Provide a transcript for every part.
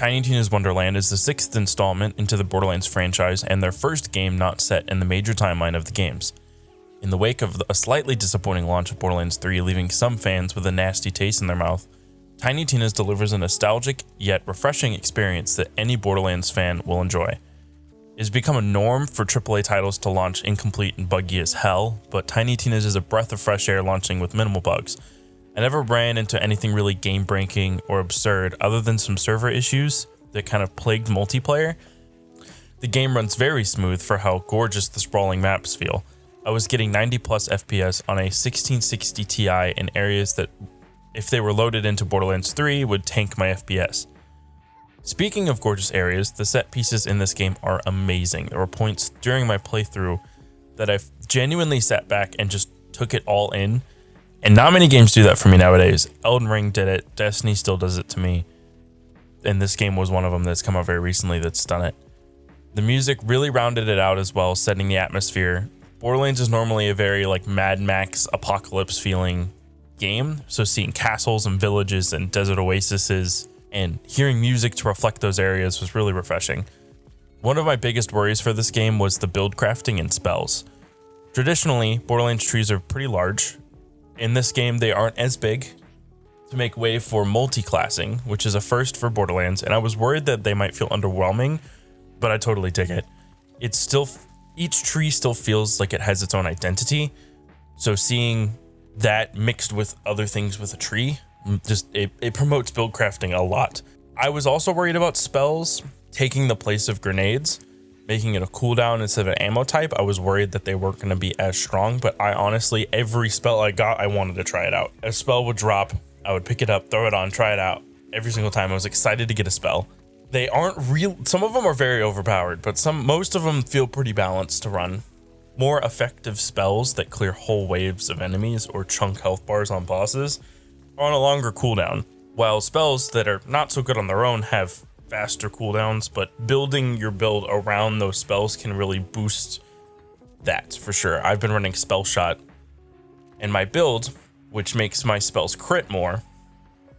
Tiny Tina's Wonderland is the 6th installment into the Borderlands franchise and their first game not set in the major timeline of the games. In the wake of a slightly disappointing launch of Borderlands 3 leaving some fans with a nasty taste in their mouth, Tiny Tina's delivers a nostalgic yet refreshing experience that any Borderlands fan will enjoy. It has become a norm for AAA titles to launch incomplete and buggy as hell, but Tiny Tina's is a breath of fresh air launching with minimal bugs. I never ran into anything really game-breaking or absurd other than some server issues that kind of plagued multiplayer. The game runs very smooth for how gorgeous the sprawling maps feel. I was getting 90 plus FPS on a 1660 Ti in areas that, if they were loaded into Borderlands 3, would tank my FPS. Speaking of gorgeous areas, the set pieces in this game are amazing. There were points during my playthrough that I've genuinely sat back and just took it all in. And not many games do that for me nowadays. Elden Ring did it. Destiny still does it to me. And this game was one of them that's come out very recently that's done it. The music really rounded it out as well, setting the atmosphere. Borderlands is normally a very like Mad Max apocalypse feeling game. So seeing castles and villages and desert oases and hearing music to reflect those areas was really refreshing. One of my biggest worries for this game was the build crafting and spells. Traditionally, Borderlands trees are pretty large. In this game, they aren't as big to make way for multi-classing, which is a first for Borderlands, and I was worried that they might feel underwhelming, but I totally dig it. Each tree still feels like it has its own identity, so seeing that mixed with other things with a tree, it promotes build crafting a lot. I was also worried about spells taking the place of grenades, making it a cooldown instead of an ammo type. I was worried that they weren't going to be as strong, but I honestly, every spell I got, I wanted to try it out. A spell would drop, I would pick it up, throw it on, try it out. Every single time I was excited to get a spell. They aren't real, some of them are very overpowered, but most of them feel pretty balanced to run. More effective spells that clear whole waves of enemies or chunk health bars on bosses are on a longer cooldown, while spells that are not so good on their own have faster cooldowns, but building your build around those spells can really boost that for sure. I've been running Spell Shot in my build, which makes my spells crit more,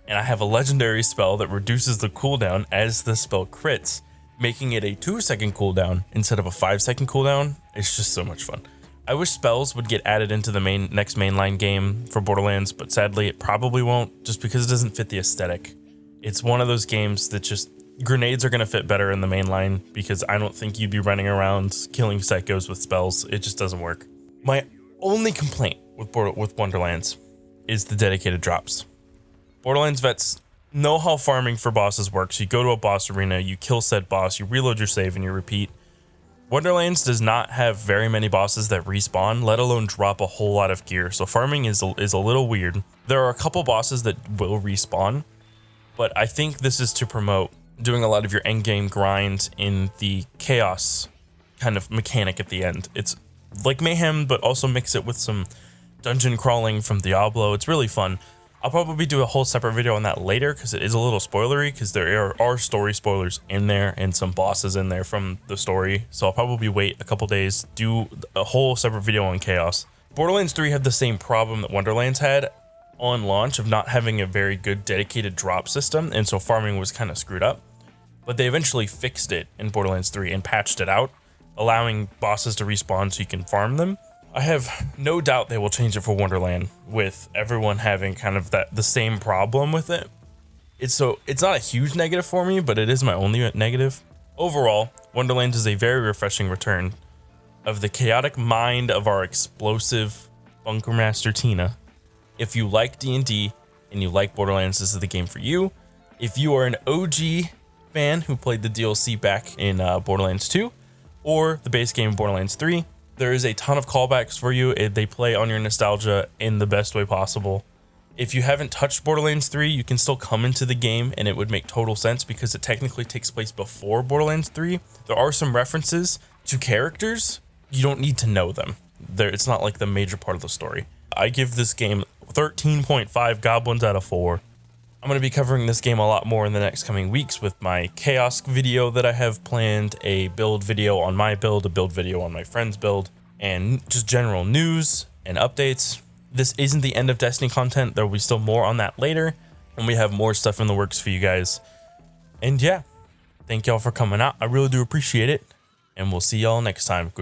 and I have a legendary spell that reduces the cooldown as the spell crits, making it a 2-second cooldown instead of a 5-second cooldown. It's just so much fun. I wish spells would get added into the next mainline game for Borderlands, but sadly it probably won't, just because it doesn't fit the aesthetic. It's one of those games that just grenades are going to fit better in the main line because I don't think you'd be running around killing psychos with spells. It just doesn't work. My only complaint with Wonderlands is the dedicated drops. Borderlands vets know how farming for bosses works. You go to a boss arena, you kill said boss, you reload your save, and you repeat. Wonderlands does not have very many bosses that respawn, let alone drop a whole lot of gear, so farming is a little weird. There are a couple bosses that will respawn, but I think this is to promote doing a lot of your endgame grind in the chaos kind of mechanic at the end. It's like Mayhem, but also mix it with some dungeon crawling from Diablo. It's really fun. I'll probably do a whole separate video on that later because it is a little spoilery, because there are story spoilers in there and some bosses in there from the story. So I'll probably wait a couple days, do a whole separate video on chaos. Borderlands 3 had the same problem that Wonderlands had on launch of not having a very good dedicated drop system, and so farming was kind of screwed up. But they eventually fixed it in Borderlands 3 and patched it out, allowing bosses to respawn so you can farm them. I have no doubt they will change it for Wonderland, with everyone having kind of the same problem with it. It's not a huge negative for me, but it is my only negative. Overall, Wonderlands is a very refreshing return of the chaotic mind of our explosive Bunker Master Tina. If you like D&D and you like Borderlands, this is the game for you. If you are an OG fan who played the DLC back in Borderlands 2 or the base game Borderlands 3, there is a ton of callbacks for you. They play on your nostalgia in the best way possible. If you haven't touched Borderlands 3, you can still come into the game and it would make total sense because it technically takes place before Borderlands 3. There are some references to characters. You don't need to know them. It's not like the major part of the story. I give this game 13.5 goblins out of 4. I'm going to be covering this game a lot more in the next coming weeks with my Chaos video that I have planned, a build video on my build, a build video on my friend's build, and just general news and updates. This isn't the end of Destiny content. There will be still more on that later, and we have more stuff in the works for you guys. And yeah, Thank y'all for coming out. I really do appreciate it. And we'll see y'all next time. Good.